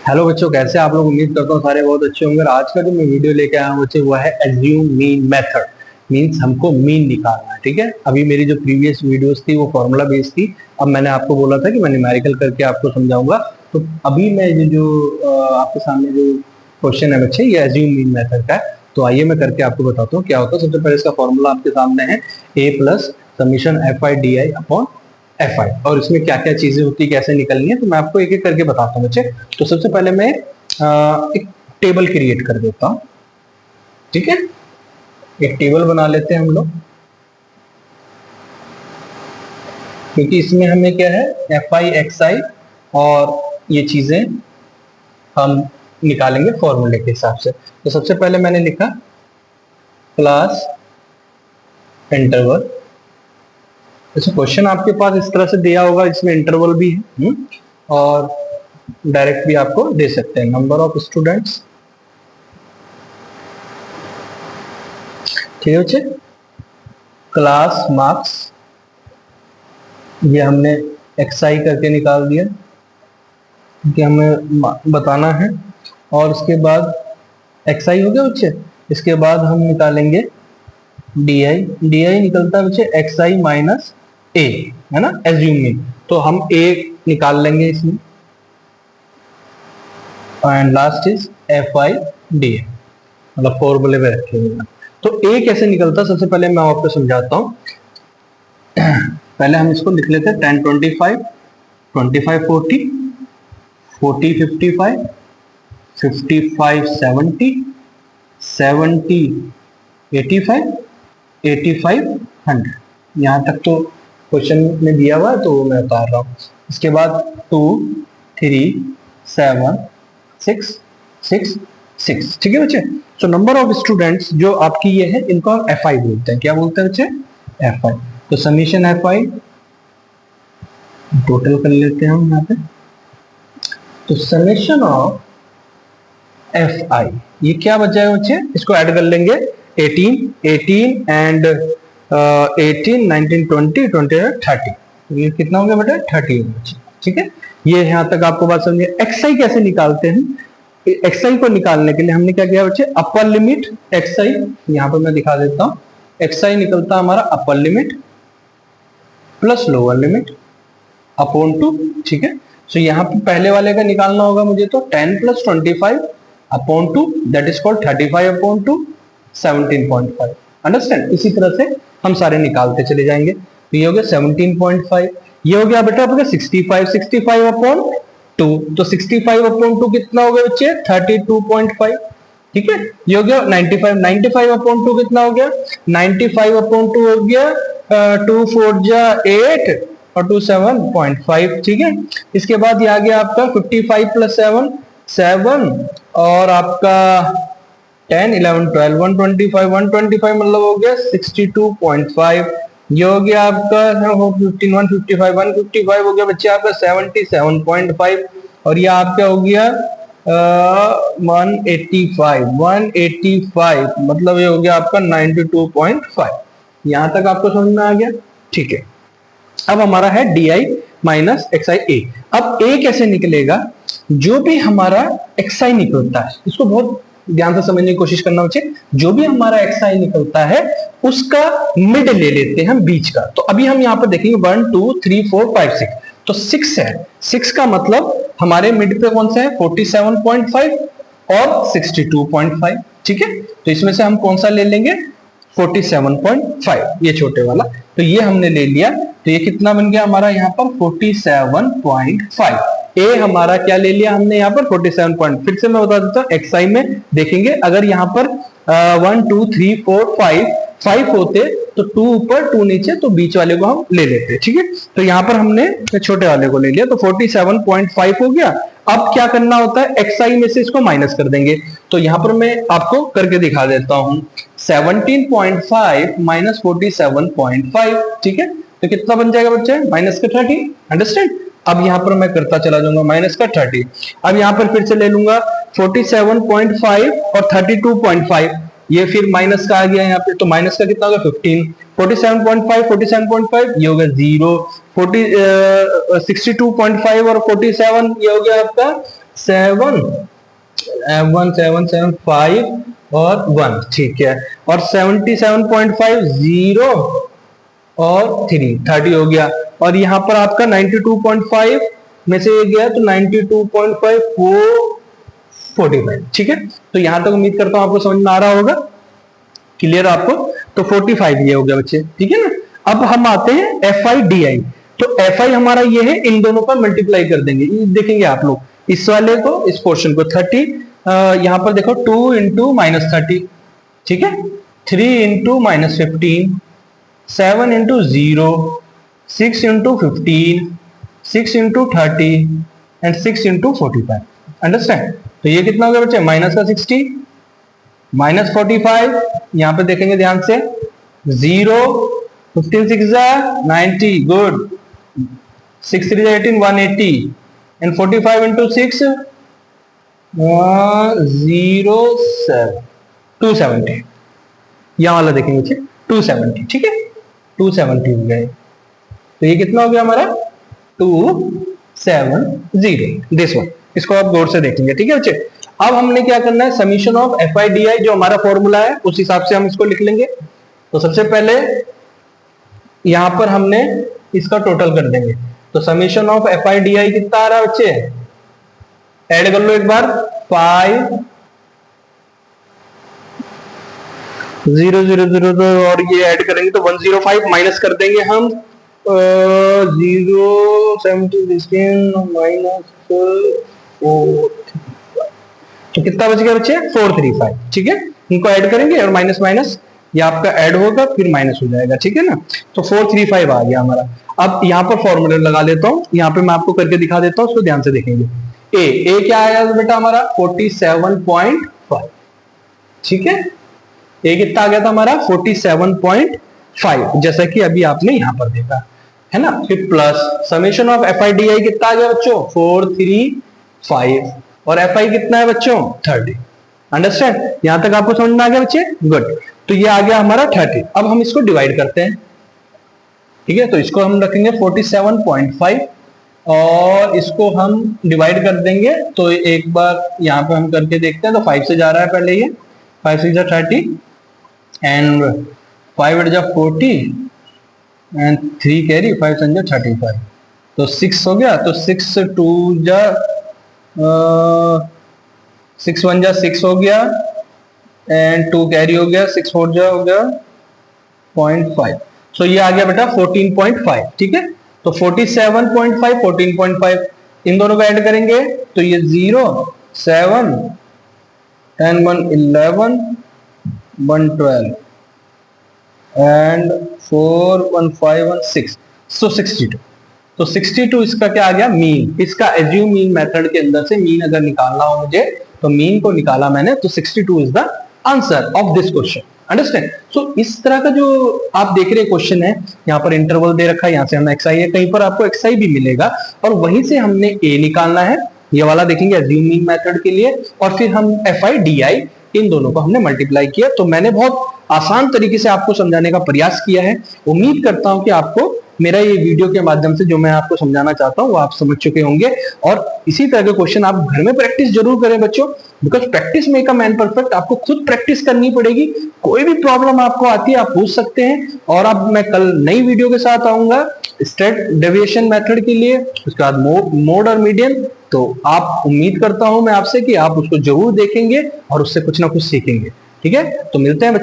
Hello बच्चों, कैसे आप लोग? उम्मीद करता हूँ सारे बहुत अच्छे होंगे। और आज का जो मैं वीडियो लेके आया हूँ बच्चे, वो है एज्यूम मीन मेथड। मीन्स हमको मीन निकालना है। ठीक है, अभी मेरी जो प्रीवियस वीडियोस थी वो फॉर्मूला बेस्ड थी। अब मैंने आपको बोला था कि मैं न्यूमेरिकल करके आपको समझाऊंगा। तो अभी मैं ये जो आपके सामने जो क्वेश्चन है बच्चे, ये एज्यूम मीन मेथड का है। तो आइए मैं करके आपको बताता हूँ क्या होता है। सबसे पहले इसका फॉर्मूला आपके सामने है, A plus summation F I D I upon F I. और इसमें क्या क्या चीजें होती है, कैसे निकलनी है, तो मैं आपको एक एक करके बताता हूँ बच्चे। तो सबसे पहले मैं एक टेबल क्रिएट कर देता हूँ। ठीक है, एक टेबल बना लेते हैं हम लोग, क्योंकि इसमें हमें क्या है, एफ आई एक्स आई और ये चीजें हम निकालेंगे फॉर्मूले के हिसाब से। तो सबसे पहले मैंने लिखा क्लास इंटरवल। जैसे क्वेश्चन आपके पास इस तरह से दिया होगा, इसमें इंटरवल भी है और डायरेक्ट भी आपको दे सकते हैं, नंबर ऑफ स्टूडेंट्स। ठीक है बच्चे, क्लास मार्क्स, ये हमने एक्सआई करके निकाल दिया कि हमें बताना है। और उसके बाद एक्सआई हो गया बच्चे। इसके बाद हम निकालेंगे डीआई। डीआई निकलता है बच्चे एक्सआई माइनस ए, है ना, एज्यूमिंग। तो हम ए निकाल लेंगे इसमें। And last is F I D A, मतलब फॉर्मूले में रखे हुए। तो ए कैसे निकलता है, सबसे पहले मैं आपको समझाता हूँ। पहले हम इसको लिख लेते हैं 10 25, 25 40, 40 55, 55 70, 70 85, 85 100। यहाँ तक तो क्वेश्चन में दिया हुआ है, तो वो मैं उतार रहा हूँ। इसके बाद 2 3 7 6 6 6। ठीक है बच्चे। तो नंबर ऑफ स्टूडेंट्स जो आपकी ये है, इनको हम एफ आई बोलते हैं। क्या बोलते हैं बच्चे? F I. तो समीशन एफ आई टोटल कर लेते हैं हम यहाँ पे। तो समेशन ऑफ एफ आई, ये क्या बच जाएगा बच्चे? इसको ऐड कर लेंगे 18 18 एंड 18 19 20 20 30। तो ये कितना हो गया बेटा? 30 हो गया। ठीक है, ये यहां तक आपको बात समझिए। एक्सआई कैसे निकालते हैं? एक्सआई को निकालने के लिए हमने क्या किया बच्चे? अपर लिमिट एक्सआई, यहां पर मैं दिखा देता हूं। एक्सआई निकलता हमारा upper limit plus lower limit upon two. ठीक है, तो यहाँ पे पहले वाले का निकालना होगा मुझे, तो 10 plus 25 upon two, that is called 35 upon two 17.5। Understand? इसी तरह से हम सारे निकालते चले जाएंगे। तो ये हो गया 17.5, ये हो गया बेटा आपका 65 65 अपॉन टू। तो 65 अपॉन टू कितना हो गया बच्चे? 32.5। ठीक है, ये हो गया 95 95 अपॉन टू कितना हो गया? 95 अपॉन टू हो गया 2 4 जा 8 और 2 7.5। ठीक है, इसके बाद ये आ गया आपका 55 प्लस 7 7 और आपका 10 11 12 125 125 मतलब हो गया 62.5। ये हो गया आपका 15 155 155 हो गया बच्चे आपका 77.5। और ये आपका हो गया 185 185 मतलब ये हो गया आपका 92.5। यहां तक आपको समझ में आ गया? ठीक है, अब हमारा है डी आई माइनस एक्स आई ए। अब ए कैसे निकलेगा? जो भी हमारा एक्स आई निकलता है, इसको बहुत ध्यान से समझने की कोशिश करना बच्चे। जो भी हमारा एक्स आई निकलता है उसका मिड ले लेते हैं हम, बीच का। तो अभी हम यहाँ पर देखेंगे 1 2 3 4 5 6, तो 6 है। 6 का मतलब हमारे मिड पे कौन सा है? 47.5 और 62.5। ठीक है, तो इसमें से हम कौन सा ले लेंगे? 47.5, ये छोटे वाला। तो ये हमने ले लिया, तो ये कितना बन गया हमारा यहाँ पर? 47.5। ए हमारा क्या ले लिया हमने यहाँ पर? 47 फिर से मैं बता देता हूँ, एक्सआई में देखेंगे अगर यहाँ पर 1 2 3 4 5 5 होते तो 2 ऊपर 2 नीचे, तो बीच वाले को हम ले लेते। ठीक है, तो यहाँ पर हमने छोटे वाले को ले लिया, तो 47.5 हो गया। अब क्या करना होता है? एक्सआई में से इसको माइनस कर देंगे। तो यहाँ पर मैं आपको करके दिखा देता हूँ। 17.5 माइनस 47.5। ठीक है, तो कितना बन जाएगा बच्चे? माइनस का 30। अंडरस्टैंड? अब यहां पर मैं करता चला जाऊंगा माइनस का 30। अब यहां पर फिर से ले लूंगा 47.5 और 32.5, ये फिर माइनस का आ गया यहाँ पे, तो माइनस का कितना होगा? 15। 47.5 47.5 ये हो गया 0। 62.5 और 47 ये हो गया आपका 7 5 और 1, ठीक है। और 77.5 0 और 3 30 हो गया। और यहाँ पर आपका 92.5 में से ये गया तो 92.5 45, ठीक है। तो यहां तक उम्मीद करता हूं आपको समझ में आ रहा होगा, क्लियर आपको। तो 45 ये हो गया बच्चे, ठीक है ना। अब हम आते हैं FI/DI। तो FI हमारा ये है, इन दोनों पर मल्टीप्लाई कर देंगे, देखेंगे आप लोग इस वाले को, इस पोर्शन को 30, यहां पर देखो 2 इंटू -30, ठीक है। 3 into -15, 7 into 0, 6 into 15, 6 into 30 and 6 into 45। Understand. तो ये कितना हो गया बच्चे, माइनस का 60, -45, यहां पे देखेंगे ध्यान से, 0, 15 6 90, गुड, 6 3 18, 180 एंड 45 इंटू 6 0 7 270। यहां वाला देखेंगे बच्चे 270, ठीक है, 270 हो गया। तो ये कितना हो गया हमारा 270, दिस वन। इसको आप गौर से देखेंगे, ठीक है बच्चे। अब हमने क्या करना है, समीशन ऑफ FI/DI जो हमारा फॉर्मूला है उस हिसाब से हम इसको लिख लेंगे। तो सबसे पहले यहां पर हमने इसका टोटल कर देंगे। तो समीशन ऑफ FI/DI कितना आ रहा है बच्चे, ऐड कर लो एक बार, 5 0 0 0 0 और ये ऐड करेंगे तो 105, माइनस कर देंगे हम 0 70 16 माइनस 4, तो कितना बच गया बच्चे 435, ठीक है। इनको ऐड करेंगे और माइनस माइनस ये आपका ऐड होगा फिर माइनस हो जाएगा, ठीक है ना। तो 435 आ गया हमारा। अब यहाँ पर फॉर्मूला लगा लेता हूँ, यहाँ पे मैं आपको करके दिखा देता हूँ, उसको ध्यान से देखेंगे। ए क्या आया बेटा हमारा 47.5, ठीक है। ए कितना आ गया था हमारा 47.5, जैसा कि अभी आपने यहां पर देखा है ना। फिर प्लस समेशन ऑफ FI/DI कितना आ गया बच्चों 435, और FI कितना है बच्चों 30। अंडरस्टैंड, यहां तक आपको समझ में आ गया बच्चे, गुड। तो ये आ गया हमारा 30। अब हम इसको डिवाइड करते हैं, ठीक है। तो इसको हम रखेंगे 47.5 और इसको हम डिवाइड कर देंगे। तो एक बार यहाँ पे हम करके देखते हैं। तो 5 से जा रहा है पहले, ये 5 6 30 एंड 5 8 40 एंड 3 कैरी, 5 7 35, तो 6 हो गया। तो 6 2 6 1 6 हो गया एंड 2 कैरी हो गया, 6 4 हो गया 0.5। सो ये आ गया बेटा 14.5, ठीक है। तो 47.5 14.5 इन दोनों को ऐड करेंगे तो ये 0 7 10 1 11 1 12 एंड 4 1 5 1 6, सो 62। तो 62 इसका क्या आ गया मीन। इसका एज्यूम मीन मेथड के अंदर से मीन अगर निकालना हो मुझे, तो मीन को निकाला मैंने, तो 62 is the answer of this question. Understand. So इस तरह का जो आप देख रहे क्वेश्चन है, यहाँ पर इंटरवल दे रखा है, यहाँ से हमें XI है, कहीं पर आपको XI भी मिलेगा और वहीं से हमने A निकालना है। ये वाला देखेंगे एज्यूम मीन मेथड के लिए, और फिर हम FI/DI इन दोनों को हमने मल्टीप्लाई किया। तो मैंने बहुत आसान तरीके से आपको समझाने का प्रयास किया है। उम्मीद करता हूं कि आपको मेरा ये वीडियो के माध्यम से जो मैं आपको समझाना चाहता हूं वो आप समझ चुके होंगे। और इसी तरह के क्वेश्चन आप घर में प्रैक्टिस जरूर करें बच्चों, because practice make a man perfect. आपको खुद प्रैक्टिस करनी पड़ेगी। कोई भी प्रॉब्लम आपको आती है आप पूछ सकते हैं। और अब मैं कल नई वीडियो के साथ आऊंगा स्ट्रेट डेविएशन मेथड के लिए, उसके बाद मोड और मीडियन। तो आप उम्मीद करता हूं मैं आपसे कि आप उसको जरूर देखेंगे और उससे कुछ ना कुछ सीखेंगे। ठीक है, तो मिलते हैं बच्चे।